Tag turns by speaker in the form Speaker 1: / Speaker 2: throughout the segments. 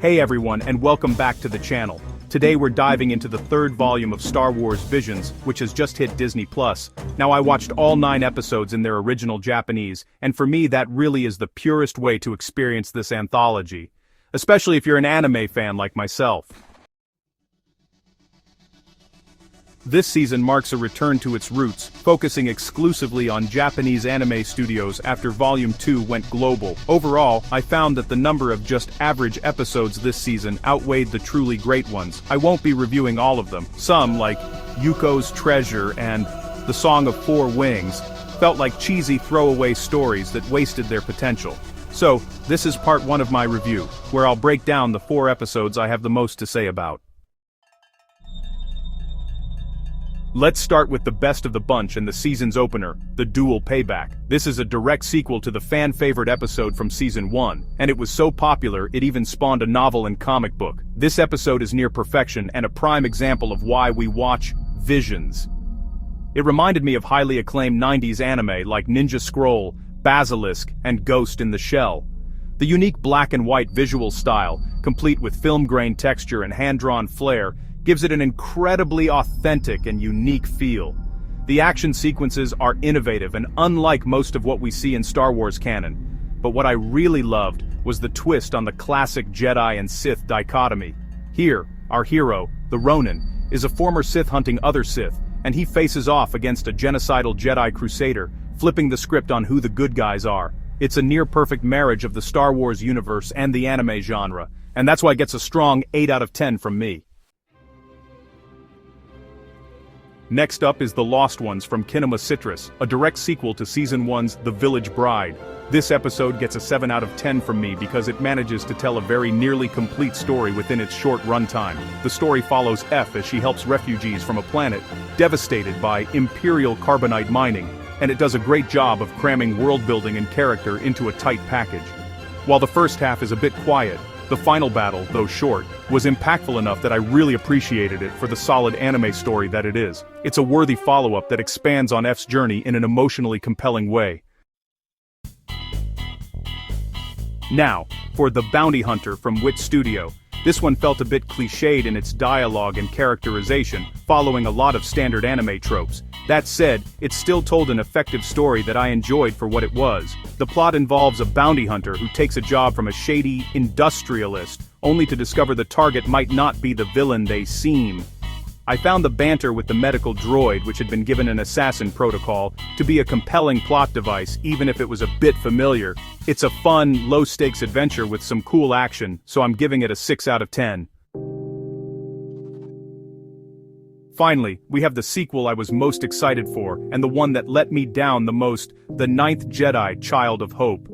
Speaker 1: Hey everyone, and welcome back to the channel. Today we're diving into the third volume of Star Wars Visions, which has just hit Disney+. Now I watched all 9 episodes in their original Japanese, and for me that really is the purest way to experience this anthology. Especially if you're an anime fan like myself. This season marks a return to its roots, focusing exclusively on Japanese anime studios after Volume 2 went global. Overall, I found that the number of just average episodes this season outweighed the truly great ones. I won't be reviewing all of them. Some, like Yuko's Treasure and The Song of Four Wings, felt like cheesy throwaway stories that wasted their potential. So, this is part 1 of my review, where I'll break down the 4 episodes I have the most to say about. Let's start with the best of the bunch and the season's opener, The Duel Payback. This is a direct sequel to the fan-favorite episode from Season 1, and it was so popular it even spawned a novel and comic book. This episode is near perfection and a prime example of why we watch Visions. It reminded me of highly acclaimed 90s anime like Ninja Scroll, Basilisk, and Ghost in the Shell. The unique black and white visual style, complete with film-grain texture and hand-drawn flair, gives it an incredibly authentic and unique feel. The action sequences are innovative and unlike most of what we see in Star Wars canon. But what I really loved was the twist on the classic Jedi and Sith dichotomy. Here, our hero, the Ronin, is a former Sith hunting other Sith, and he faces off against a genocidal Jedi Crusader, flipping the script on who the good guys are. It's a near-perfect marriage of the Star Wars universe and the anime genre, and that's why it gets a strong 8 out of 10 from me. Next up is The Lost Ones from Kinema Citrus, a direct sequel to Season 1's The Village Bride. This episode gets a 7 out of 10 from me because it manages to tell a very nearly complete story within its short runtime. The story follows F as she helps refugees from a planet devastated by Imperial carbonite mining, and it does a great job of cramming world building and character into a tight package. While the first half is a bit quiet, the final battle, though short, was impactful enough that I really appreciated it for the solid anime story that it is. It's a worthy follow-up that expands on F's journey in an emotionally compelling way. Now, for The Bounty Hunter from Wit Studio. This one felt a bit cliched in its dialogue and characterization, following a lot of standard anime tropes. That said, it still told an effective story that I enjoyed for what it was. The plot involves a bounty hunter who takes a job from a shady industrialist, only to discover the target might not be the villain they seem. I found the banter with the medical droid, which had been given an assassin protocol, to be a compelling plot device, even if it was a bit familiar. It's a fun, low-stakes adventure with some cool action, so I'm giving it a 6 out of 10. Finally, we have the sequel I was most excited for, and the one that let me down the most, The Ninth Jedi: Child of Hope.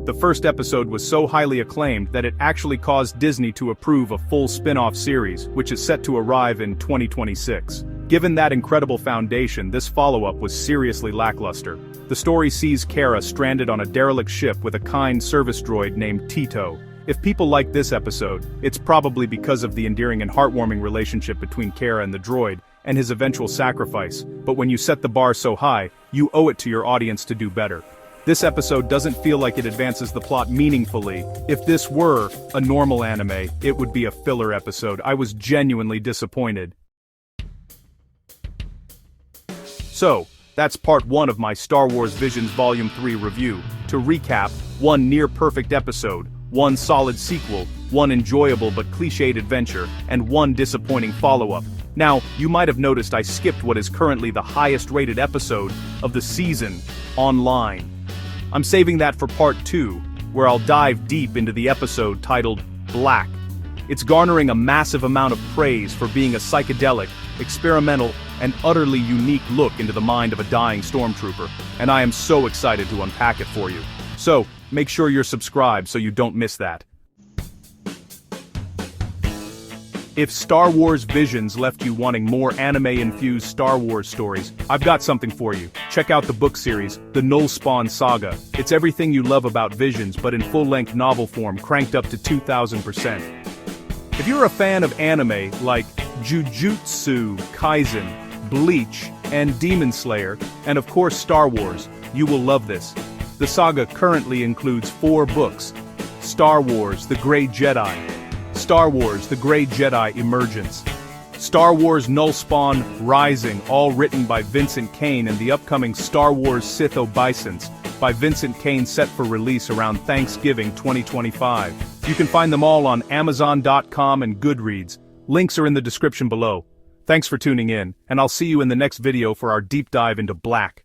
Speaker 1: The first episode was so highly acclaimed that it actually caused Disney to approve a full spin-off series, which is set to arrive in 2026. Given that incredible foundation, this follow-up was seriously lackluster. The story sees Cara stranded on a derelict ship with a kind service droid named Tito. If people like this episode, it's probably because of the endearing and heartwarming relationship between Cara and the droid, and his eventual sacrifice, but when you set the bar so high, you owe it to your audience to do better. This episode doesn't feel like it advances the plot meaningfully. If this were a normal anime, it would be a filler episode. I was genuinely disappointed. So, that's part 1 of my Star Wars Visions Volume 3 review. To recap, 1 near-perfect episode, 1 solid sequel, 1 enjoyable but cliched adventure, and 1 disappointing follow-up. Now, you might have noticed I skipped what is currently the highest-rated episode of the season, Online. I'm saving that for part 2, where I'll dive deep into the episode titled Black. It's garnering a massive amount of praise for being a psychedelic, experimental, and utterly unique look into the mind of a dying stormtrooper, and I am so excited to unpack it for you. So, make sure you're subscribed so you don't miss that. If Star Wars Visions left you wanting more anime-infused Star Wars stories, I've got something for you. Check out the book series, The Nullspawn Saga. It's everything you love about Visions but in full-length novel form cranked up to 2000%. If you're a fan of anime like Jujutsu Kaisen, Bleach, and Demon Slayer, and of course Star Wars, you will love this. The saga currently includes 4 books: Star Wars: The Grey Jedi, Star Wars: The Grey Jedi Emergence. Star Wars Nullspawn Rising, all written by Vincent Cain, and the upcoming Star Wars Sith Obeisance by Vincent Cain, set for release around Thanksgiving 2025. You can find them all on Amazon.com and Goodreads. Links are in the description below. Thanks for tuning in, and I'll see you in the next video for our deep dive into Black.